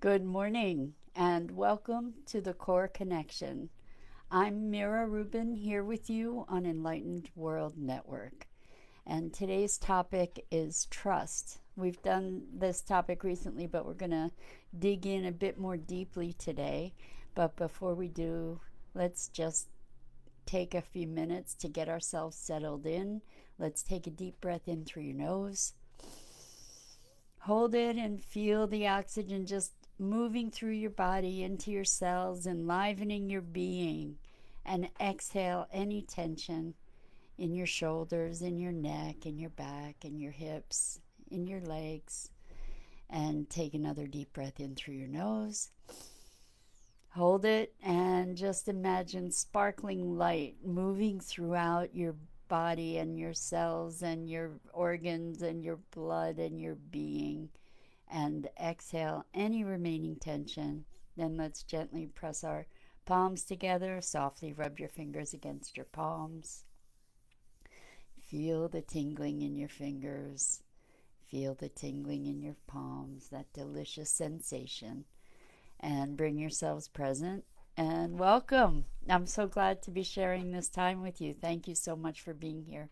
Good morning and welcome to the Core Connection. I'm Mira Rubin here with you on Enlightened World Network. And today's topic is trust. We've done this topic recently, but we're going to dig in a bit more deeply today. But before we do, let's just take a few minutes to get ourselves settled in. Let's take a deep breath in through your nose. Hold it and feel the oxygen just moving through your body into your cells, enlivening your being. And exhale any tension in your shoulders, in your neck, in your back, in your hips, in your legs. And take another deep breath in through your nose. Hold it and just imagine sparkling light moving throughout your body and your cells and your organs and your blood and your being. And exhale any remaining tension. Then let's gently press our palms together. Softly rub your fingers against your palms. Feel the tingling in your fingers. Feel the tingling in your palms, that delicious sensation. And bring yourselves present and welcome. I'm so glad to be sharing this time with you. Thank you so much for being here.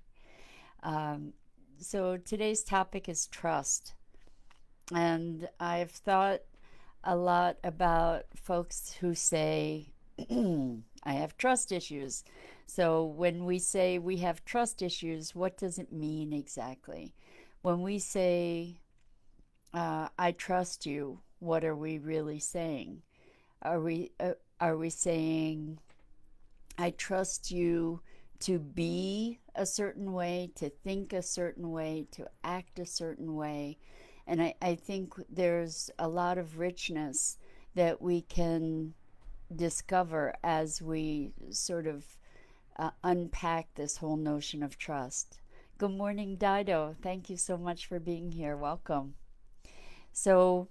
Um, so today's topic is trust. And I've thought a lot about folks who say, I have trust issues. So when we say we have trust issues, what does it mean exactly? When we say, I trust you, what are we really saying? Are we, uh, are we saying, I trust you to be a certain way, to think a certain way, to act a certain way? And I think there's a lot of richness that we can discover as we sort of unpack this whole notion of trust. Good morning, Dido. Thank you so much for being here. Welcome. So,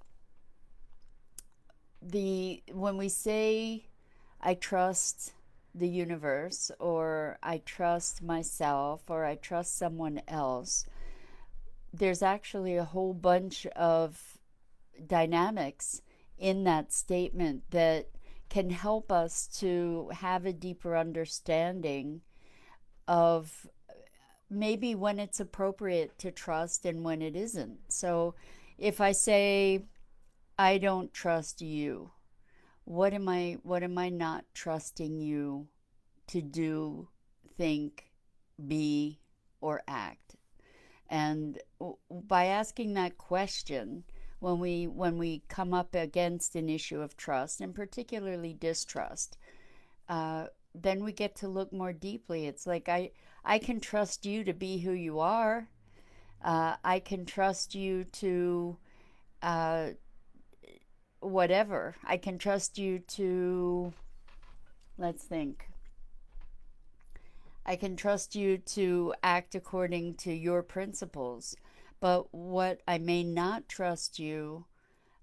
the when we say I trust the universe, or I trust myself, or I trust someone else, there's actually a whole bunch of dynamics in that statement that can help us to have a deeper understanding of maybe when it's appropriate to trust and when it isn't. So if I say I don't trust you, what am I not trusting you to do, think, be, or act? And by asking that question, when we come up against an issue of trust, and particularly distrust, then we get to look more deeply. It's like I can trust you to be who you are. I can trust you to uh, whatever. I can trust you to, let's think. I can trust you to act according to your principles. But what I may not trust you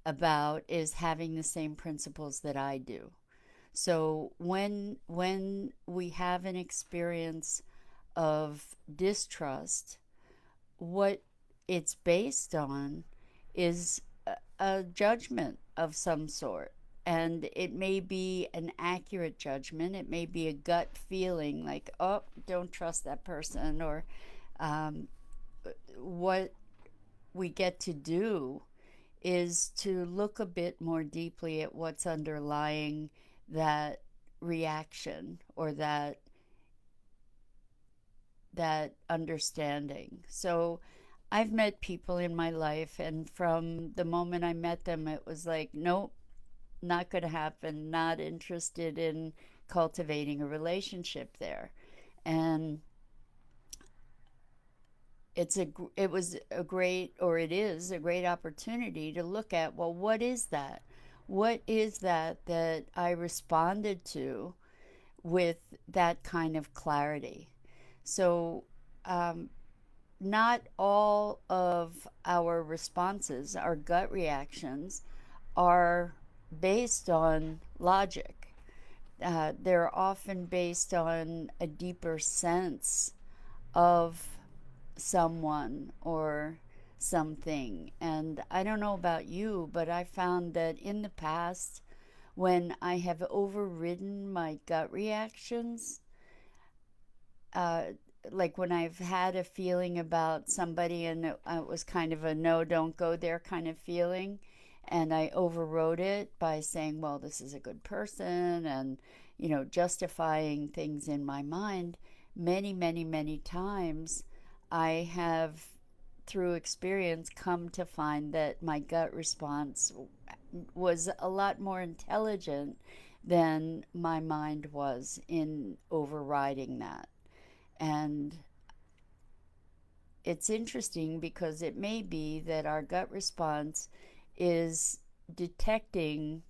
about is having the same principles that I do. So when we have an experience of distrust, what it's based on is a judgment of some sort. And it may be an accurate judgment. It may be a gut feeling like, oh, don't trust that person. Or um, what we get to do is to look a bit more deeply at what's underlying that reaction, or that understanding. So I've met people in my life, and from the moment I met them, it was like, nope, not going to happen, not interested in cultivating a relationship there. And it was a great, or it is a great opportunity to look at, well, what is that? What is that I responded to with that kind of clarity? So, um, not all of our responses, our gut reactions, are based on logic. They're often based on a deeper sense of someone or something. And I don't know about you, but I found that in the past, when I have overridden my gut reactions, uh, like when I've had a feeling about somebody and it was kind of a no, don't go there kind of feeling, and I overrode it by saying, well, this is a good person, and, justifying things in my mind, many, many, many times, I have, through experience, come to find that my gut response was a lot more intelligent than my mind was in overriding that. And it's interesting because it may be that our gut response is detecting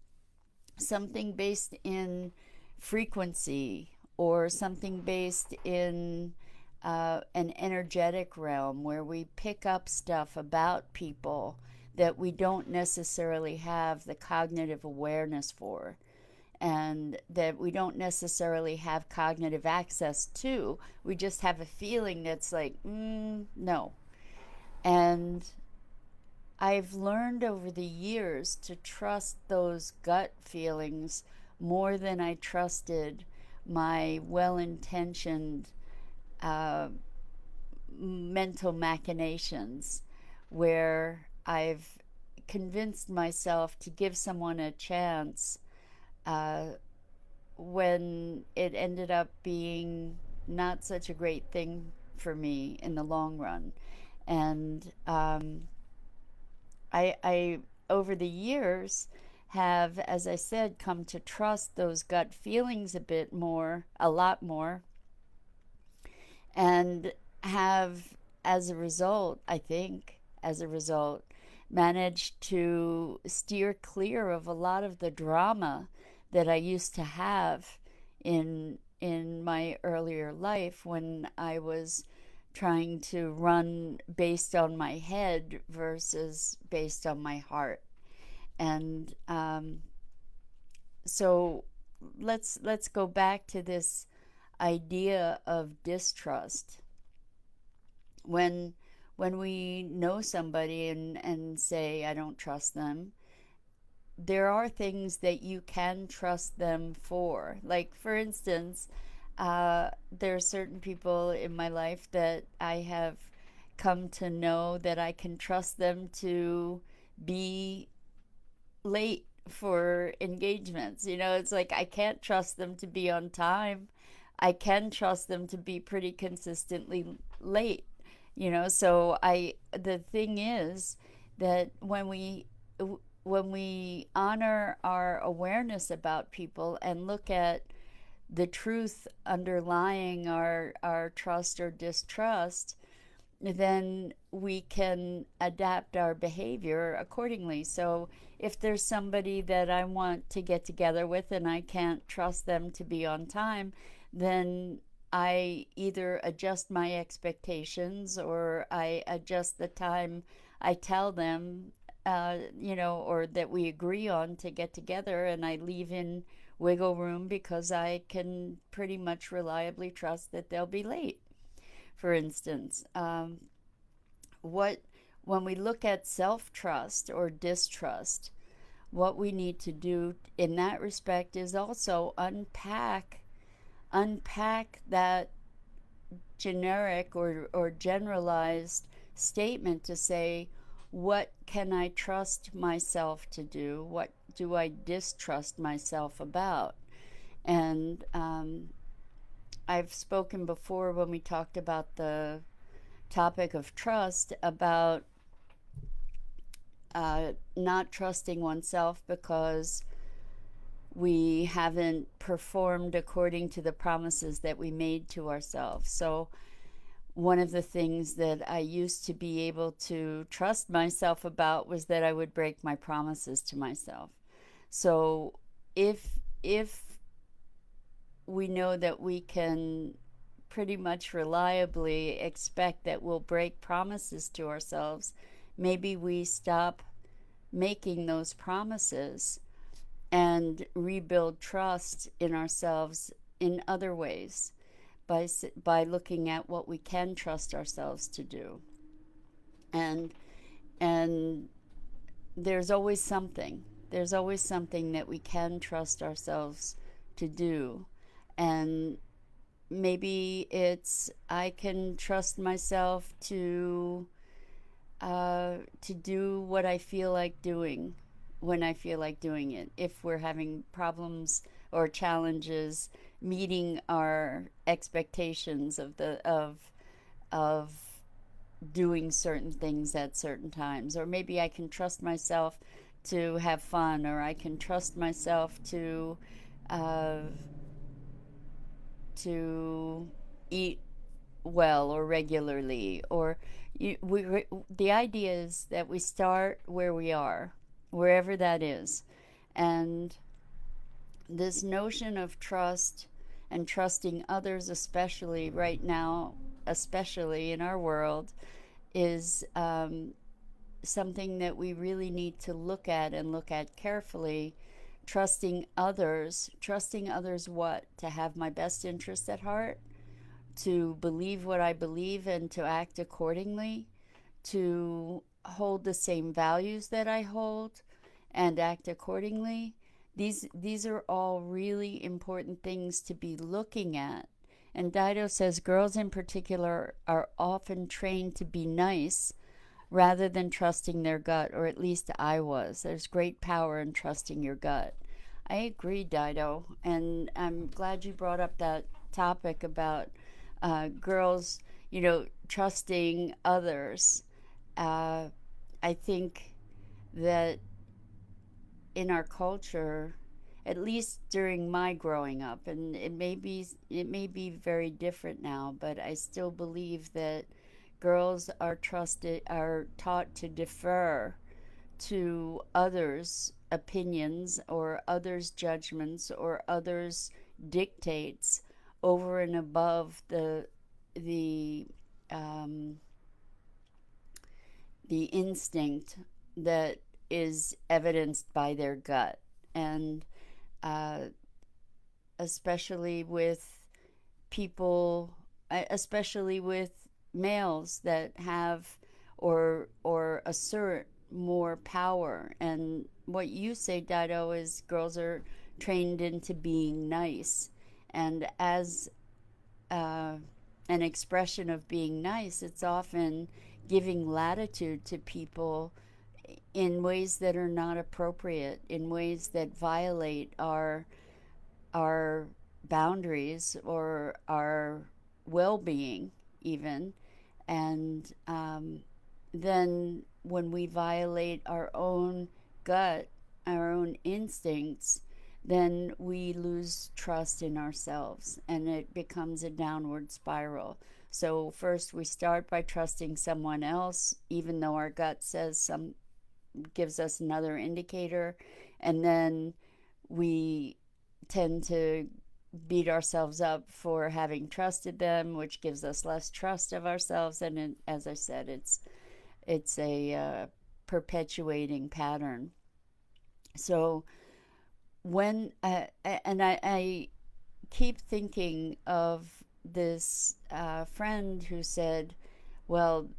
something based in frequency or something based in an energetic realm where we pick up stuff about people that we don't necessarily have the cognitive awareness for, and that we don't necessarily have cognitive access to. We just have a feeling that's like, no. And I've learned over the years to trust those gut feelings more than I trusted my well intentioned uh, mental machinations, where I've convinced myself to give someone a chance uh, when it ended up being not such a great thing for me in the long run. And I, over the years, have, as I said, come to trust those gut feelings a bit more, a lot more, and have, as a result, I think, as a result, managed to steer clear of a lot of the drama that I used to have in my earlier life when I was trying to run based on my head versus based on my heart. And so let's go back to this idea of distrust. When when we know somebody and say I don't trust them, there are things that you can trust them for. Like, for instance, there are certain people in my life that I have come to know that I can trust them to be late for engagements. It's like I can't trust them to be on time. I can trust them to be pretty consistently late. So the thing is that when we honor our awareness about people and look at the truth underlying our trust or distrust, then we can adapt our behavior accordingly. So if there's somebody that I want to get together with and I can't trust them to be on time, then I either adjust my expectations or I adjust the time I tell them, or that we agree on to get together, and I leave in wiggle room because I can pretty much reliably trust that they'll be late, for instance. What When we look at self-trust or distrust, what we need to do in that respect is also unpack that generic or generalized statement to say, what can I trust myself to do? What do I distrust myself about? And I've spoken before when we talked about the topic of trust about not trusting oneself because we haven't performed according to the promises that we made to ourselves. So one of the things that I used to be able to trust myself about was that I would break my promises to myself. So if we know that we can pretty much reliably expect that we'll break promises to ourselves, maybe we stop making those promises and rebuild trust in ourselves in other ways by looking at what we can trust ourselves to do. And And there's always something. There's always something that we can trust ourselves to do. And maybe it's I can trust myself to do what I feel like doing when I feel like doing it. If we're having problems or challenges meeting our expectations of doing certain things at certain times, or maybe I can trust myself to have fun, or I can trust myself uh, to eat well or regularly, or the idea is that we start where we are, wherever that is. And this notion of trust and trusting others, especially right now, especially in our world, is something that we really need to look at and look at carefully. Trusting others what? To have my best interest at heart, to believe what I believe and to act accordingly, to hold the same values that I hold and act accordingly. These are all really important things to be looking at. And Dido says girls in particular are often trained to be nice rather than trusting their gut, or at least I was. There's great power in trusting your gut. I agree, Dido, and I'm glad you brought up that topic about girls, trusting others. Uh, I think that in our culture, at least during my growing up, and it may be very different now, but I still believe that girls are taught to defer to others' opinions or others' judgments or others' dictates over and above the um, the instinct that is evidenced by their gut. And uh, especially with people, especially with males that have or assert more power. And what you say, Dido, is girls are trained into being nice, and as uh, an expression of being nice, it's often giving latitude to people in ways that are not appropriate, in ways that violate our boundaries or our well-being even. And then when we violate our own gut, our own instincts, then we lose trust in ourselves and it becomes a downward spiral. So first we start by trusting someone else, even though our gut says some gives us another indicator, and then we tend to beat ourselves up for having trusted them, which gives us less trust of ourselves. And as I said, it's a perpetuating pattern. So when and I keep thinking of this friend who said, "Well,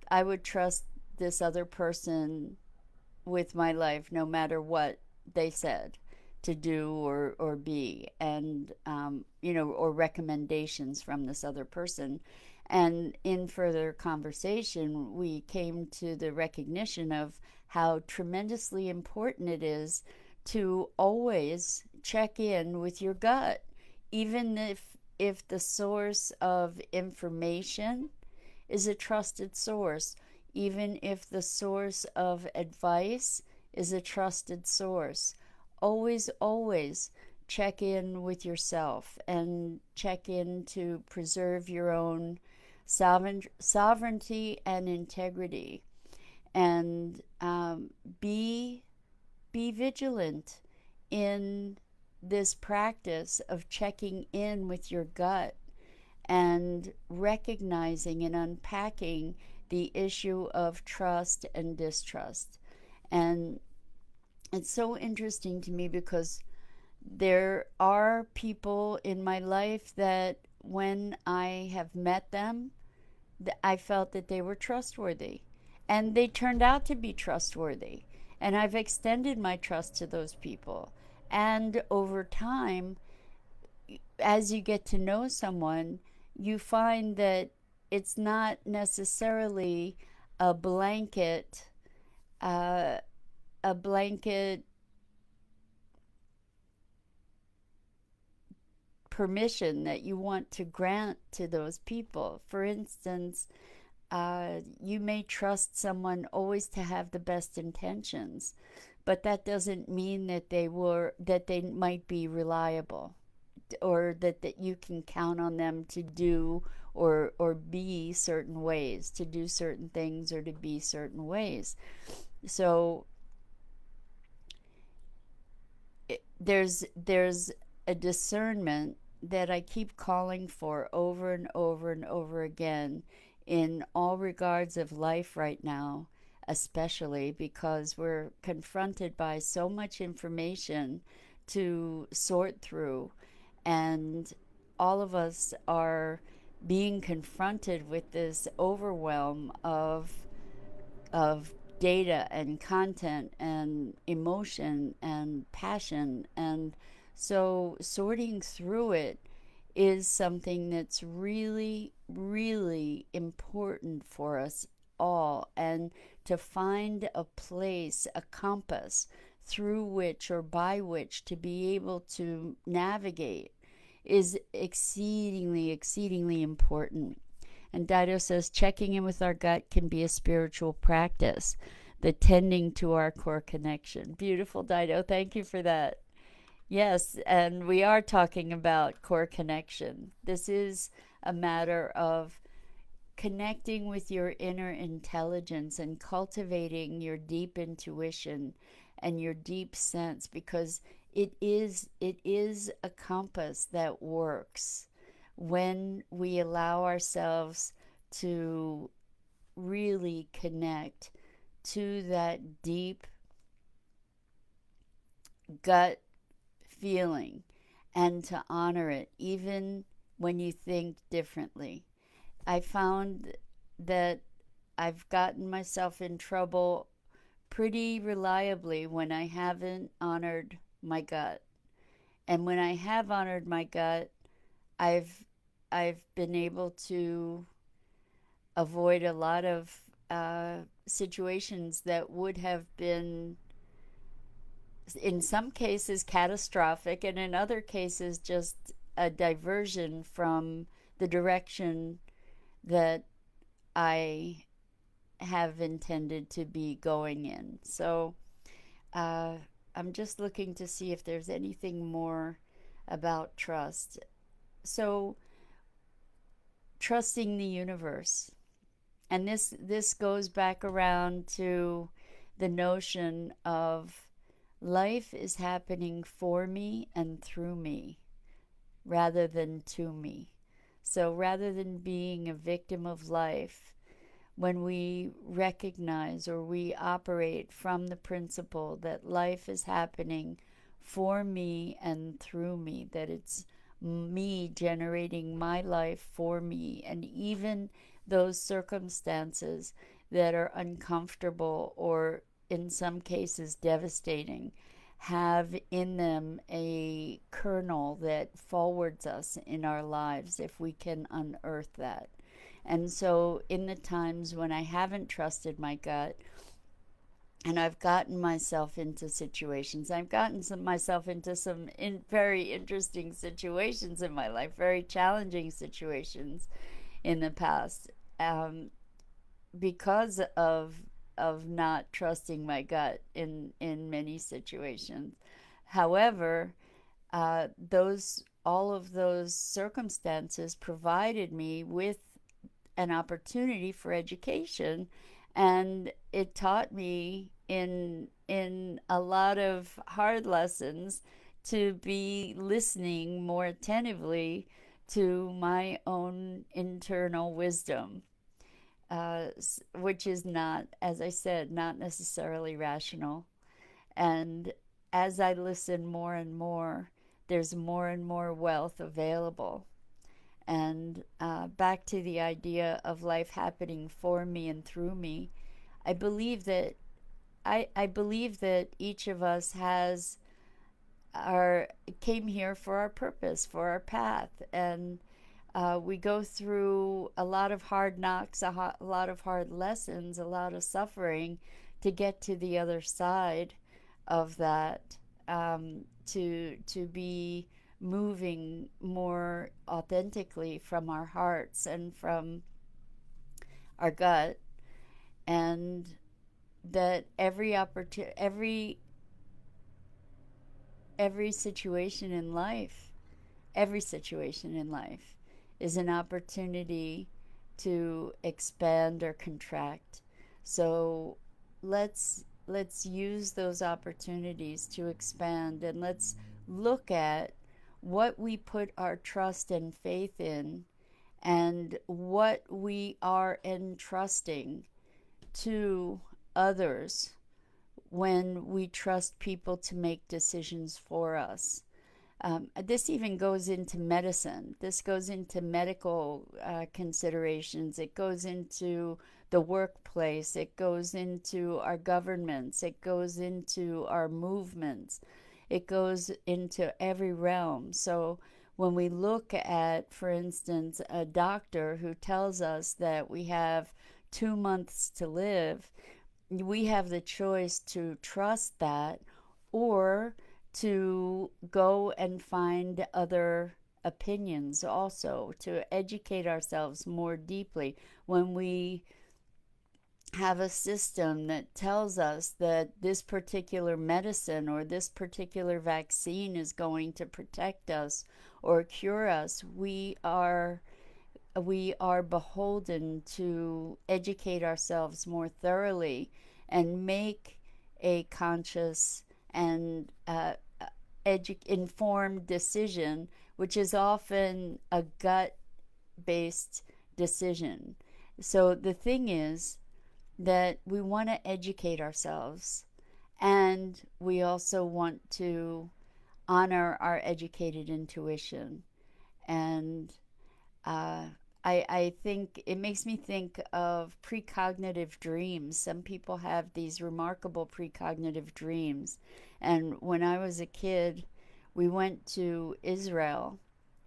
I would trust this other person with my life no matter what they said to do or be," and or recommendations from this other person. And in further conversation we came to the recognition of how tremendously important it is to always check in with your gut, even if the source of information is a trusted source, even if the source of advice is a trusted source. Always, always check in with yourself and check in to preserve your own sovereignty and integrity. And be vigilant in this practice of checking in with your gut and recognizing and unpacking the issue of trust and distrust. And it's so interesting to me because there are people in my life that when I have met them, I felt that they were trustworthy. and they turned out to be trustworthy. And I've extended my trust to those people. And over time, as you get to know someone, you find that it's not necessarily a blanket, uh, a blanket permission that you want to grant to those people. For instance, you may trust someone always to have the best intentions, but that doesn't mean that they might be reliable, or that you can count on them to do or be certain ways, to do certain things or to be certain ways. So there's a discernment that I keep calling for over and over and over again in all regards of life right now, especially because we're confronted by so much information to sort through, and all of us are being confronted with this overwhelm of data and content and emotion and passion. And so sorting through it is something that's really, really important for us all. And to find a place, a compass through which or by which to be able to navigate is exceedingly, exceedingly important. And Dido says checking in with our gut can be a spiritual practice, the tending to our core connection. Beautiful, Dido. Thank you for that. Yes, and we are talking about core connection. This is a matter of connecting with your inner intelligence and cultivating your deep intuition and your deep sense, because it is a compass that works when we allow ourselves to really connect to that deep gut feeling and to honor it even when you think differently. I found that I've gotten myself in trouble pretty reliably when I haven't honored my gut. And when I have honored my gut, I've I've been able to avoid a lot of situations that would have been, in some cases, catastrophic, and in other cases, just a diversion from the direction that I have intended to be going in. So uh, I'm just looking to see if there's anything more about trust. So, trusting the universe. And this goes back around to the notion of life is happening for me and through me rather than to me. So rather than being a victim of life, when we recognize or we operate from the principle that life is happening for me and through me, that it's me generating my life for me, and even those circumstances that are uncomfortable or in some cases devastating have in them a kernel that forwards us in our lives if we can unearth that. And so, in the times when I haven't trusted my gut, and I've gotten myself into situations, I've gotten myself into some very interesting situations in my life, very challenging situations in the past, um, because of not trusting my gut in many situations. However, those all of those circumstances provided me with an opportunity for education, and it taught me in a lot of hard lessons to be listening more attentively to my own internal wisdom, which is not, as I said, not necessarily rational. And as I listen more and more, there's more and more wealth available. And back to the idea of life happening for me and through me, I believe that I believe that each of us has our came here for our purpose, for our path, and we go through a lot of hard knocks, a lot of hard lessons, a lot of suffering to get to the other side of that, to be moving more authentically from our hearts and from our gut, and that every situation in life, every situation in life is an opportunity to expand or contract. So let's use those opportunities to expand, and let's look at what we put our trust and faith in, and what we are entrusting to others when we trust people to make decisions for us. This even goes into medicine. This goes into medical considerations. It goes into the workplace. It goes into our governments. It goes into our movements. It goes into every realm. So when we look at, for instance, a doctor who tells us that we have 2 months to live, we have the choice to trust that, or to go and find other opinions, also to educate ourselves more deeply. When we have a system that tells us that this particular medicine or this particular vaccine is going to protect us or cure us, we are beholden to educate ourselves more thoroughly and make a conscious and informed decision, which is often a gut based decision. So the thing is that we want to educate ourselves, and we also want to honor our educated intuition. And uh, I think it makes me think of precognitive dreams. Some people have these remarkable precognitive dreams. And when I was a kid, we went to Israel,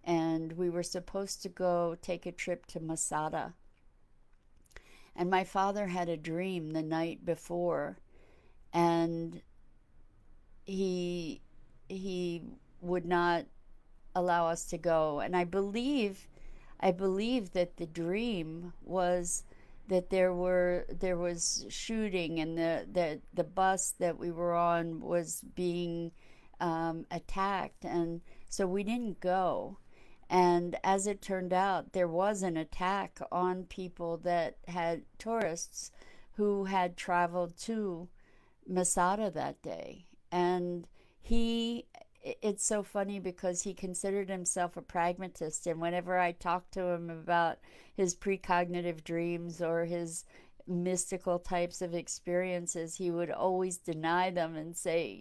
and we were supposed to go take a trip to Masada. And my father had a dream the night before, and he he would not allow us to go. And I believe that the dream was that there was shooting, and the bus that we were on was being attacked, and so we didn't go. And as it turned out, there was an attack on people that had tourists who had traveled to Masada that day. And he, it's so funny because he considered himself a pragmatist. And whenever I talked to him about his precognitive dreams or his mystical types of experiences, he would always deny them and say,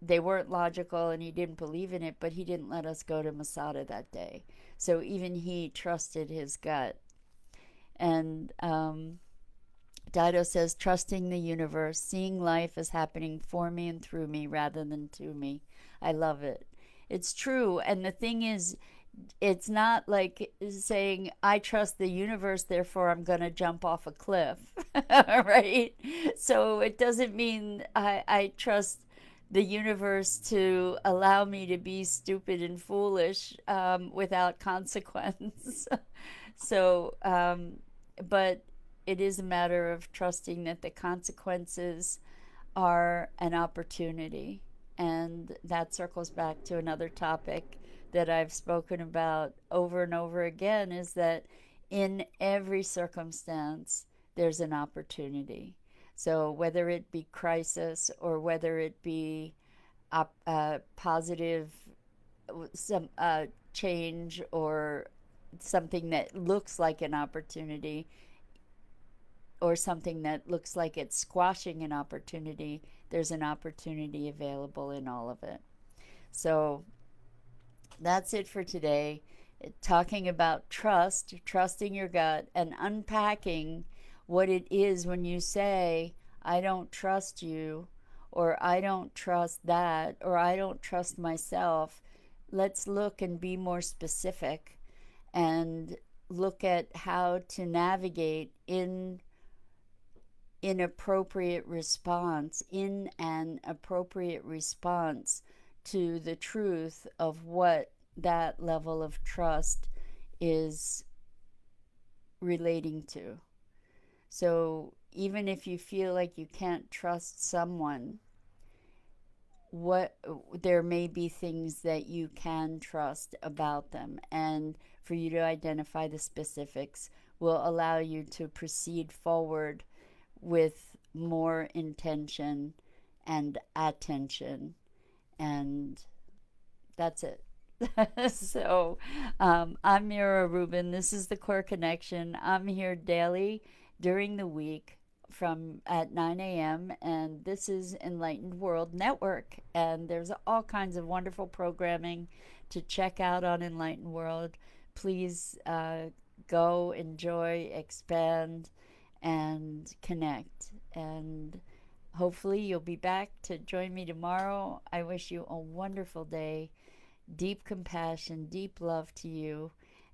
they weren't logical, and he didn't believe in it, but he didn't let us go to Masada that day. So even he trusted his gut. And Dido says, trusting the universe, seeing life as happening for me and through me rather than to me. I love it. It's true. And the thing is, it's not like saying, I trust the universe, therefore I'm going to jump off a cliff. Right? So it doesn't mean I trust the universe to allow me to be stupid and foolish without consequence. But it is a matter of trusting that the consequences are an opportunity. And that circles back to another topic that I've spoken about over and over again, is that in every circumstance, there's an opportunity. So whether it be crisis or whether it be positive, some change, or something that looks like an opportunity, or something that looks like it's squashing an opportunity, there's an opportunity available in all of it. So that's it for today. Talking about trust, trusting your gut, and unpacking what it is when you say, I don't trust you, or I don't trust that, or I don't trust myself. Let's look and be more specific and look at how to navigate in an appropriate response to the truth of what that level of trust is relating to. So even if you feel like you can't trust someone, what there may be things that you can trust about them, and for you to identify the specifics will allow you to proceed forward with more intention and attention, and that's it. So, I'm Mira Rubin. This is the Core Connection. I'm here daily during the week from at 9 a.m. and this is Enlightened World Network. And there's all kinds of wonderful programming to check out on Enlightened World. Please go, enjoy, expand, and connect. And hopefully, you'll be back to join me tomorrow. I wish you a wonderful day, deep compassion, deep love to you,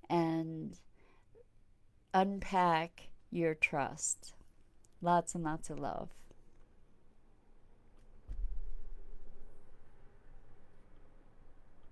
and unpack your trust. Lots and lots of love.